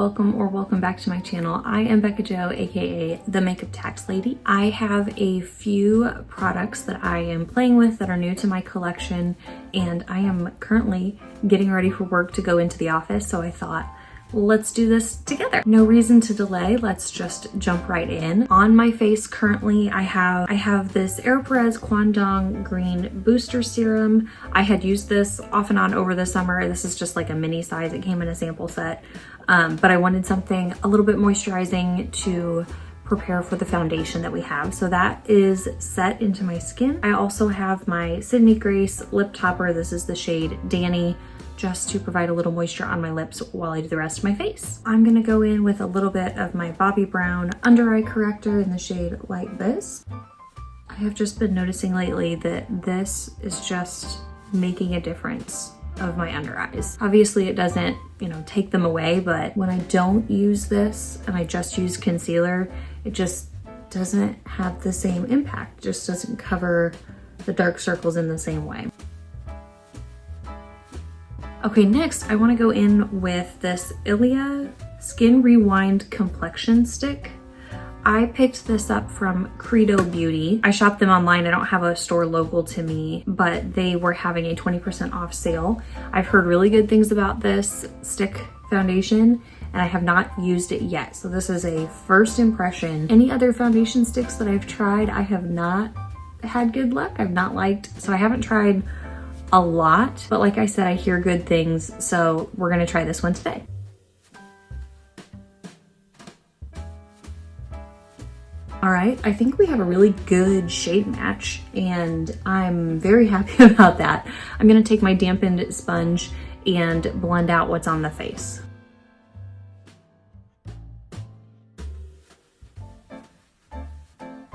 welcome or welcome back to my channel. I am Bekah Jo, aka the Makeup Tax Lady. I have a few products that I am playing with that are new to my collection, and I am currently getting ready for work to go into the office, so I thought, let's do this together. No reason to delay, let's just jump right in. On my face currently, I have this Aeropress Kwangdong Green Booster Serum. I had used this off and on over the summer. This is just like a mini size. It came in a sample set, but I wanted something a little bit moisturizing to prepare for the foundation that we have. So that is set into my skin. I also have my Sydney Grace lip topper. This is the shade Danny, just to provide a little moisture on my lips while I do the rest of my face. I'm gonna go in with a little bit of my Bobbi Brown under eye corrector in the shade Light Biz. I have just been noticing lately that this is just making a difference of my under eyes. Obviously it doesn't, take them away, but when I don't use this and I just use concealer, it just doesn't have the same impact. It just doesn't cover the dark circles in the same way. Okay, next I want to go in with this Ilia Skin Rewind Complexion Stick. I picked this up from Credo Beauty. I shopped them online. I don't have a store local to me, but they were having a 20% off sale. I've heard really good things about this stick foundation, and I have not used it yet. So this is a first impression. Any other foundation sticks that I've tried, I have not had good luck. I've not liked, so I haven't tried a lot, but like I said, I hear good things, so we're gonna try this one today. All right, I think we have a really good shade match, and I'm very happy about that. I'm gonna take my dampened sponge and blend out what's on the face.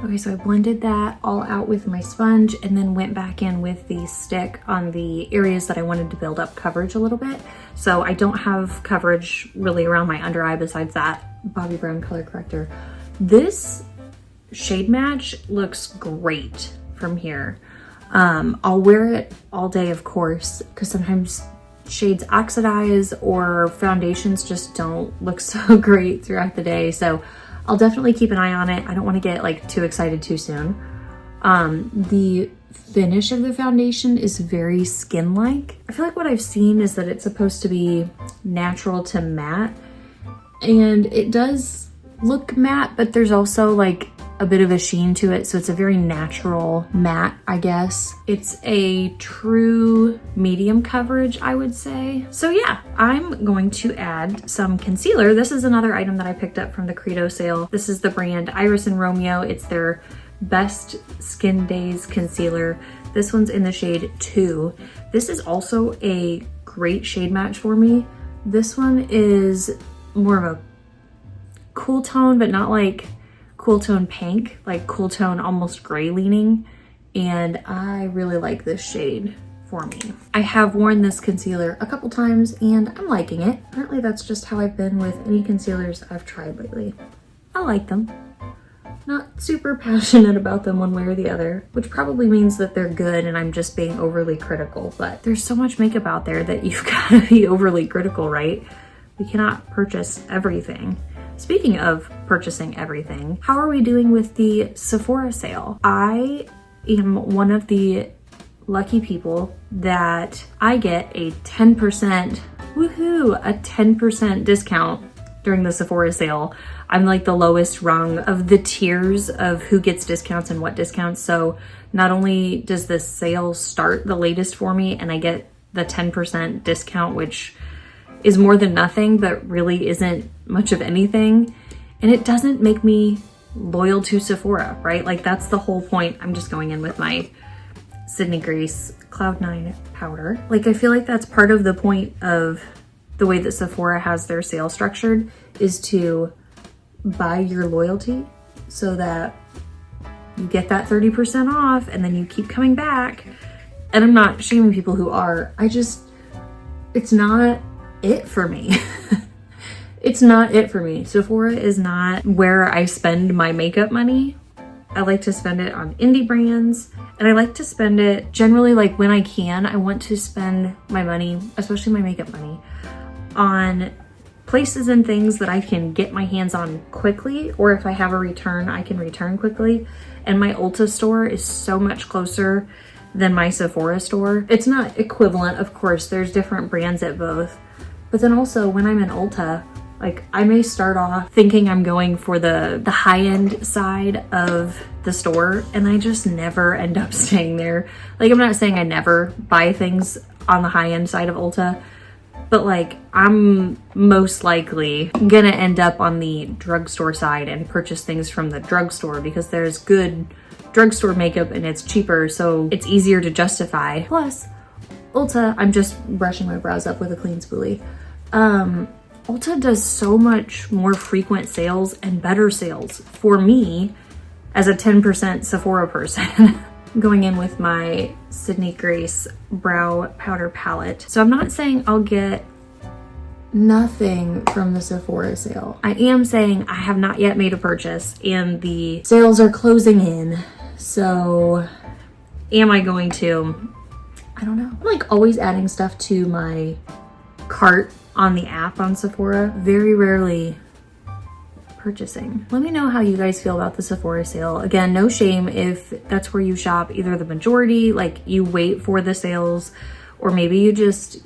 Okay, so I blended that all out with my sponge and then went back in with the stick on the areas that I wanted to build up coverage a little bit. So I don't have coverage really around my under eye besides that Bobbi Brown color corrector. This shade match looks great from here. I'll wear it all day, of course, because sometimes shades oxidize or foundations just don't look so great throughout the day. So I'll definitely keep an eye on it. I don't want to get like too excited too soon. The finish of the foundation is very skin-like. I feel like what I've seen is that it's supposed to be natural to matte, and it does look matte, but there's also like a bit of a sheen to it, so it's a very natural matte, I guess. It's a true medium coverage, I would say. So yeah, I'm going to add some concealer. This is another item that I picked up from the Credo sale. This is the brand Iris and Romeo. It's their Best Skin Days concealer. This one's in the shade 2. This is also a great shade match for me. This one is more of a cool tone, but not like cool tone pink, like cool tone almost gray leaning, and I really like this shade for me. I have worn this concealer a couple times and I'm liking it. Apparently that's just how I've been with any concealers I've tried lately. I like them. Not super passionate about them one way or the other, which probably means that they're good and I'm just being overly critical, but there's so much makeup out there that you've got to be overly critical, right? We cannot purchase everything. Speaking of purchasing everything, how are we doing with the Sephora sale? I am one of the lucky people that I get a 10%, woohoo, a 10% discount during the Sephora sale. I'm like the lowest rung of the tiers of who gets discounts and what discounts. So not only does the sale start the latest for me and I get the 10% discount, which is more than nothing, but really isn't much of anything. And it doesn't make me loyal to Sephora, right? Like that's the whole point. I'm just going in with my Sydney Grace Cloud 9 powder. Like I feel like that's part of the point of the way that Sephora has their sale structured, is to buy your loyalty so that you get that 30% off and then you keep coming back. And I'm not shaming people who are, it's not it for me. It's not it for me. Sephora is not where I spend my makeup money. I like to spend it on indie brands, and I like to spend it generally, like when I can, I want to spend my money, especially my makeup money, on places and things that I can get my hands on quickly, or if I have a return, I can return quickly. And my Ulta store is so much closer than my Sephora store. It's not equivalent, of course, there's different brands at both. But then also when I'm in Ulta, like I may start off thinking I'm going for the high-end side of the store, and I just never end up staying there. Like, I'm not saying I never buy things on the high-end side of Ulta, but like I'm most likely gonna end up on the drugstore side and purchase things from the drugstore because there's good drugstore makeup and it's cheaper, so it's easier to justify. Plus, Ulta, I'm just brushing my brows up with a clean spoolie. Ulta does so much more frequent sales and better sales for me as a 10% Sephora person. Going in with my Sydney Grace brow powder palette. So I'm not saying I'll get nothing from the Sephora sale. I am saying I have not yet made a purchase and the sales are closing in. So am I going to? I don't know. I'm like always adding stuff to my cart on the app on Sephora. Very rarely purchasing. Let me know how you guys feel about the Sephora sale. Again, no shame if that's where you shop, either the majority, like you wait for the sales, or maybe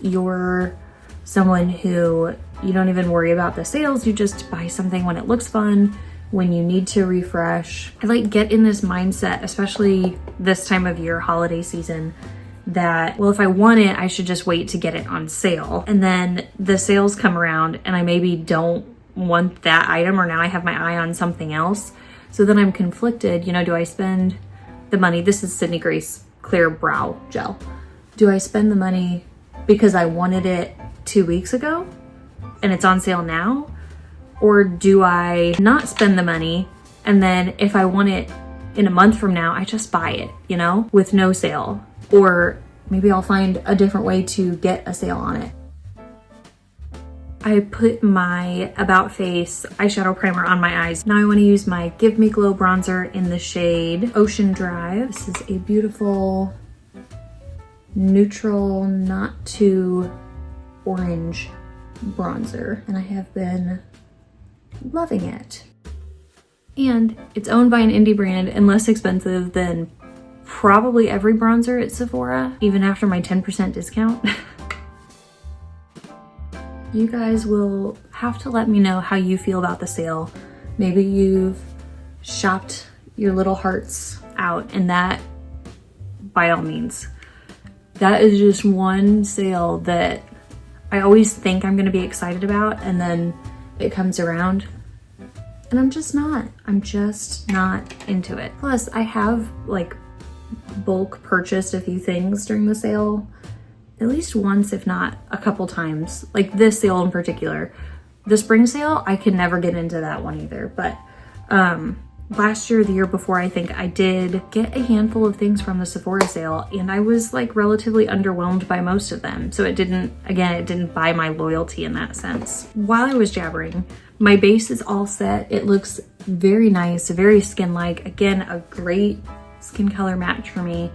you're someone who you don't even worry about the sales. You just buy something when it looks fun, when you need to refresh. I like get in this mindset, especially this time of year, holiday season, that, well, if I want it, I should just wait to get it on sale. And then the sales come around and I maybe don't want that item, or now I have my eye on something else. So then I'm conflicted, you know, do I spend the money? This is Sydney Grace Clear Brow Gel. Do I spend the money because I wanted it 2 weeks ago and it's on sale now? Or do I not spend the money and then if I want it in a month from now, I just buy it, you know, with no sale? Or maybe I'll find a different way to get a sale on it. I put my About Face eyeshadow primer on my eyes. Now I want to use my Give Me Glow bronzer in the shade Ocean Drive. This is a beautiful neutral, not too orange bronzer, and I have been loving it. And it's owned by an indie brand and less expensive than probably every bronzer at Sephora, even after my 10% discount. You guys will have to let me know how you feel about the sale. Maybe you've shopped your little hearts out, and that, by all means, that is just one sale that I always think I'm gonna be excited about, and then it comes around and I'm just not into it. Plus I have like bulk purchased a few things during the sale at least once, if not a couple times. Like this sale in particular. The spring sale, I can never get into that one either. But last year, the year before, I think I did get a handful of things from the Sephora sale, and I was like relatively underwhelmed by most of them. So it didn't buy my loyalty in that sense. While I was jabbering, my base is all set. It looks very nice, very skin-like. Again, a great skin color match for me.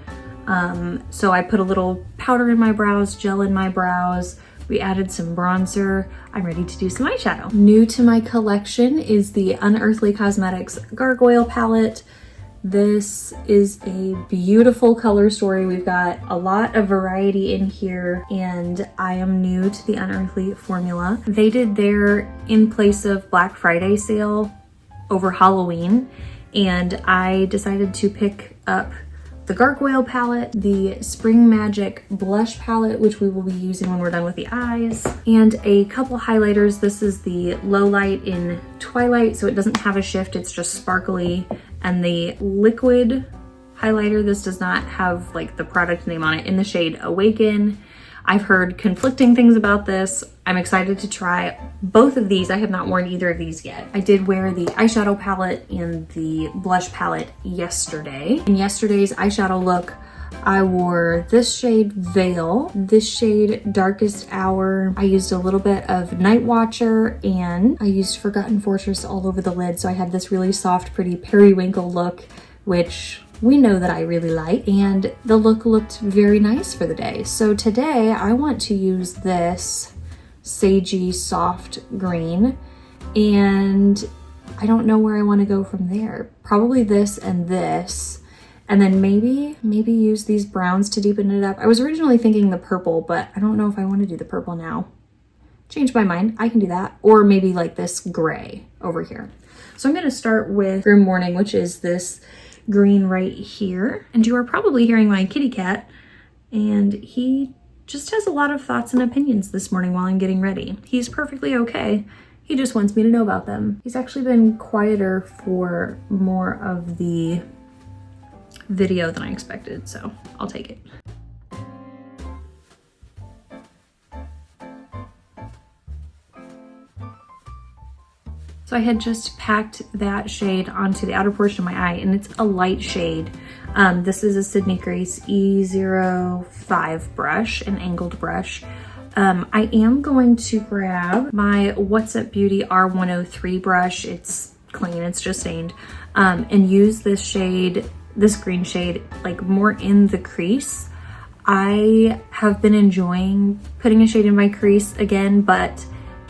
So I put a little powder in my brows, gel in my brows. We added some bronzer. I'm ready to do some eyeshadow. New to my collection is the Unearthly Cosmetics Gargoyle palette. This is a beautiful color story. We've got a lot of variety in here, and I am new to the Unearthly formula. They did their in place of Black Friday sale over Halloween, and I decided to pick up the Gargoyle palette, the Spring Magic blush palette, which we will be using when we're done with the eyes, and a couple highlighters. This is the Low Light in Twilight, so it doesn't have a shift, it's just sparkly, and the liquid highlighter, this does not have like the product name on it, in the shade Awaken. I've heard conflicting things about this. I'm excited to try both of these. I have not worn either of these yet. I did wear the eyeshadow palette and the blush palette yesterday. In yesterday's eyeshadow look, I wore this shade Veil, this shade Darkest Hour. I used a little bit of Night Watcher, and I used Forgotten Fortress all over the lid. So I had this really soft, pretty periwinkle look, which we know that I really like, and the look looked very nice for the day. So today I want to use this sagey soft green, and I don't know where I want to go from there. Probably this, and then maybe use these browns to deepen it up. I was originally thinking the purple, but I don't know if I want to do the purple now. Change my mind, I can do that. Or maybe like this gray over here. So I'm gonna start with Grim Morning, which is this green right here. And you are probably hearing my kitty cat, and he just has a lot of thoughts and opinions this morning while I'm getting ready. He's perfectly okay. He just wants me to know about them. He's actually been quieter for more of the video than I expected, so I'll take it. So I had just packed that shade onto the outer portion of my eye, and it's a light shade. This is a Sydney Grace E05 brush, an angled brush. I am going to grab my What's Up Beauty R103 brush. It's clean, it's just stained, and use this shade, this green shade, like more in the crease. I have been enjoying putting a shade in my crease again, but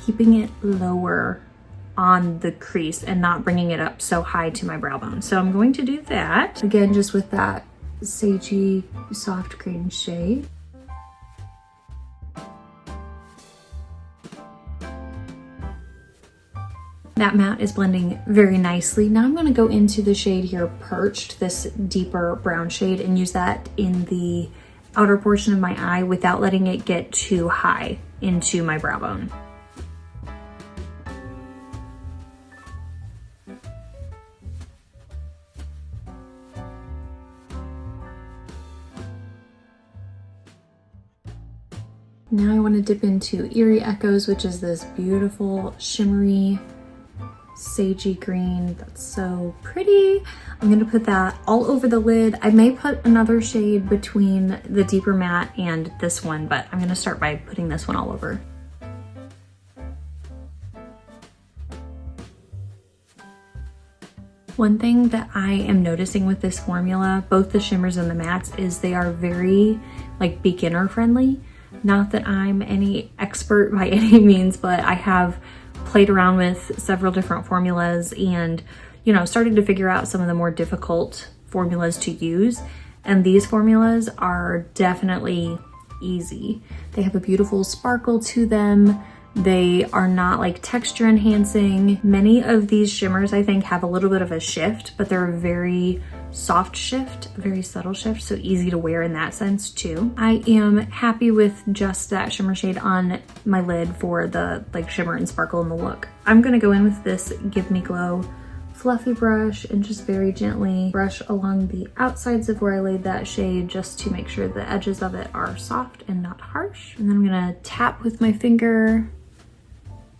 keeping it lower on the crease and not bringing it up so high to my brow bone. So I'm going to do that again, just with that sagey soft green shade. That matte is blending very nicely. Now I'm going to go into the shade here, Perched, this deeper brown shade, and use that in the outer portion of my eye without letting it get too high into my brow bone. Now I want to dip into Eerie Echoes, which is this beautiful shimmery sagey green that's so pretty. I'm going to put that all over the lid. I may put another shade between the deeper matte and this one, but I'm going to start by putting this one all over. One thing that I am noticing with this formula, both the shimmers and the mattes, is they are very like beginner friendly. Not that I'm any expert by any means, but I have played around with several different formulas and, you know, started to figure out some of the more difficult formulas to use. And these formulas are definitely easy. They have a beautiful sparkle to them. They are not like texture enhancing. Many of these shimmers, I think, have a little bit of a shift, but they're a very soft shift, a very subtle shift, so easy to wear in that sense too. I am happy with just that shimmer shade on my lid for the like shimmer and sparkle in the look. I'm gonna go in with this Give Me Glow fluffy brush and just very gently brush along the outsides of where I laid that shade, just to make sure the edges of it are soft and not harsh. And then I'm gonna tap with my finger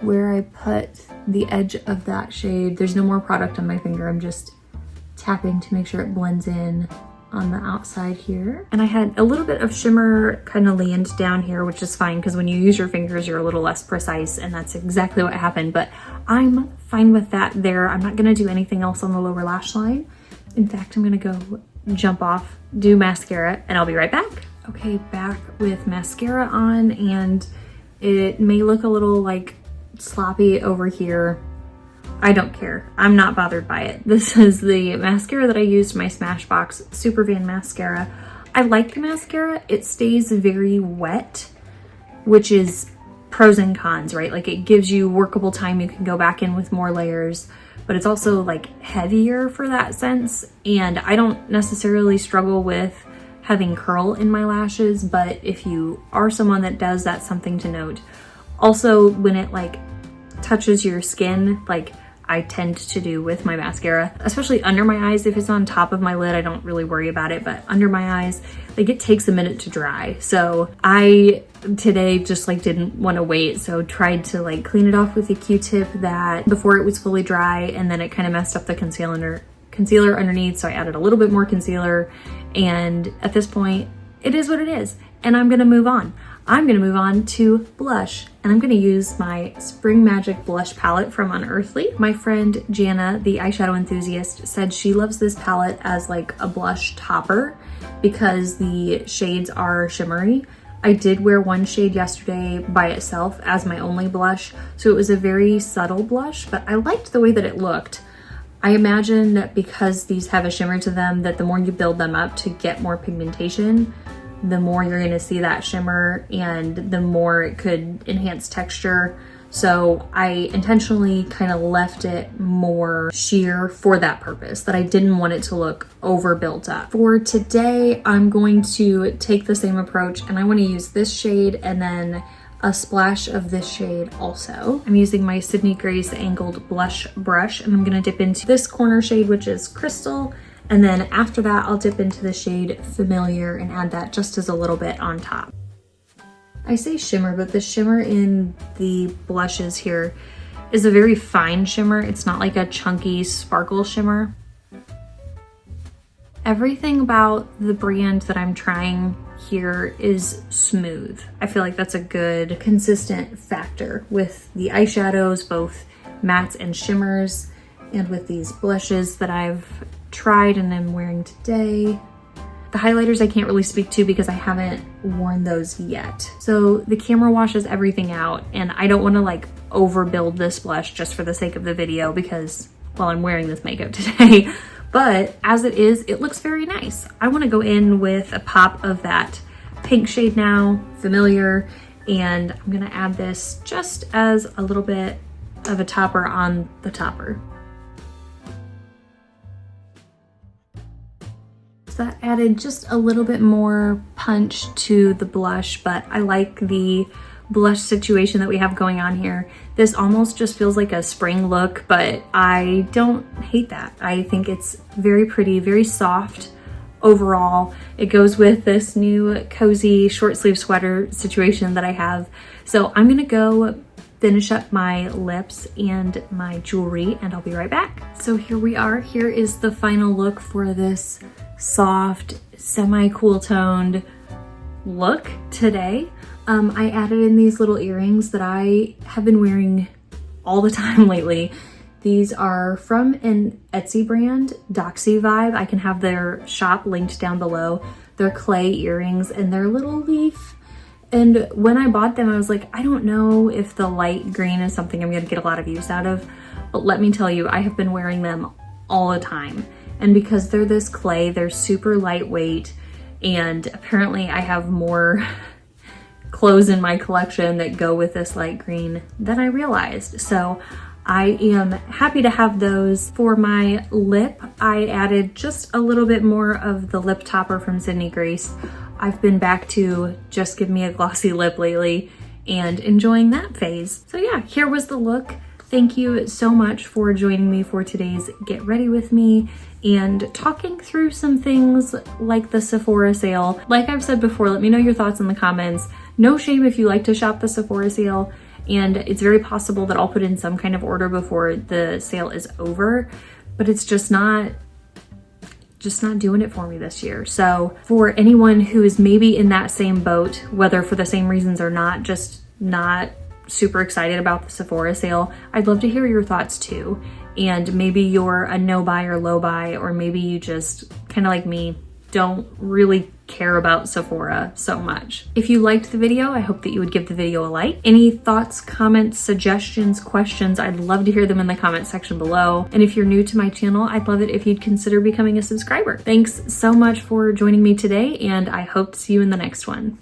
where I put the edge of that shade. There's no more product on my finger, I'm just tapping to make sure it blends in on the outside here. And I had a little bit of shimmer kind of land down here, which is fine because when you use your fingers, you're a little less precise, and that's exactly what happened, but I'm fine with that there. I'm not gonna do anything else on the lower lash line. In fact, I'm gonna go jump off, do mascara, and I'll be right back. Okay, back with mascara on, and it may look a little like sloppy over here. I don't care. I'm not bothered by it. This is the mascara that I used, my Smashbox Super Van mascara. I like the mascara. It stays very wet, which is pros and cons, right? Like it gives you workable time. You can go back in with more layers, but it's also like heavier for that sense. And I don't necessarily struggle with having curl in my lashes, but if you are someone that does, that's something to note. Also, when it like touches your skin, like I tend to do with my mascara, especially under my eyes. If it's on top of my lid, I don't really worry about it, but under my eyes, like it takes a minute to dry. So I today just like didn't want to wait, so tried to like clean it off with a Q-tip that before it was fully dry, and then it kind of messed up the concealer underneath, so I added a little bit more concealer, and at this point it is what it is, and I'm gonna move on. I'm gonna move on to blush, and I'm gonna use my Spring Magic blush palette from Unearthly. My friend Jana, the eyeshadow enthusiast, said she loves this palette as like a blush topper because the shades are shimmery, I did wear one shade yesterday by itself as my only blush, so it was a very subtle blush, but I liked the way that it looked. I imagine that because these have a shimmer to them, that the more you build them up to get more pigmentation, the more you're gonna see that shimmer and the more it could enhance texture. So I intentionally kind of left it more sheer for that purpose, that I didn't want it to look over built up. For today, I'm going to take the same approach and I want to use this shade and then a splash of this shade also. I'm using my Sydney Grace angled blush brush and I'm going to dip into this corner shade, which is Crystal. And then after that, I'll dip into the shade Familiar and add that just as a little bit on top. I say shimmer, but the shimmer in the blushes here is a very fine shimmer. It's not like a chunky sparkle shimmer. Everything about the brand that I'm trying here is smooth. I feel like that's a good consistent factor with the eyeshadows, both mattes and shimmers, and with these blushes that I've tried and I'm wearing today. The highlighters I can't really speak to because I haven't worn those yet. So the camera washes everything out and I don't want to like overbuild this blush just for the sake of the video because, well, I'm wearing this makeup today. But as it is, it looks very nice. I want to go in with a pop of that pink shade now, Familiar, and I'm going to add this just as a little bit of a topper on the topper. That added just a little bit more punch to the blush, but I like the blush situation that we have going on here. This almost just feels like a spring look, but I don't hate that. I think it's very pretty, very soft overall. It goes with this new cozy short sleeve sweater situation that I have. So I'm gonna go finish up my lips and my jewelry and I'll be right back. So here we are. Here is the final look for this soft, semi-cool toned look today. I added in these little earrings that I have been wearing all the time lately. These are from an Etsy brand, Doxy Vibe. I can have their shop linked down below. They're clay earrings and they're a little leaf. And when I bought them, I was like, I don't know if the light green is something I'm gonna get a lot of use out of, but let me tell you, I have been wearing them all the time. And because they're this clay, they're super lightweight. And apparently I have more clothes in my collection that go with this light green than I realized. So I am happy to have those. For my lip, I added just a little bit more of the lip topper from Sydney Grace. I've been back to just give me a glossy lip lately and enjoying that phase. So yeah, here was the look. Thank you so much for joining me for today's Get Ready With Me and talking through some things like the Sephora sale. Like I've said before, let me know your thoughts in the comments. No shame if you like to shop the Sephora sale, and it's very possible that I'll put in some kind of order before the sale is over, but it's just not doing it for me this year. So for anyone who is maybe in that same boat, whether for the same reasons or not, just not super excited about the Sephora sale, I'd love to hear your thoughts too. And maybe you're a no buy or low buy, or maybe you just kind of like me, don't really care about Sephora so much. If you liked the video, I hope that you would give the video a like. Any thoughts, comments, suggestions, questions, I'd love to hear them in the comment section below. And if you're new to my channel, I'd love it if you'd consider becoming a subscriber. Thanks so much for joining me today, and I hope to see you in the next one.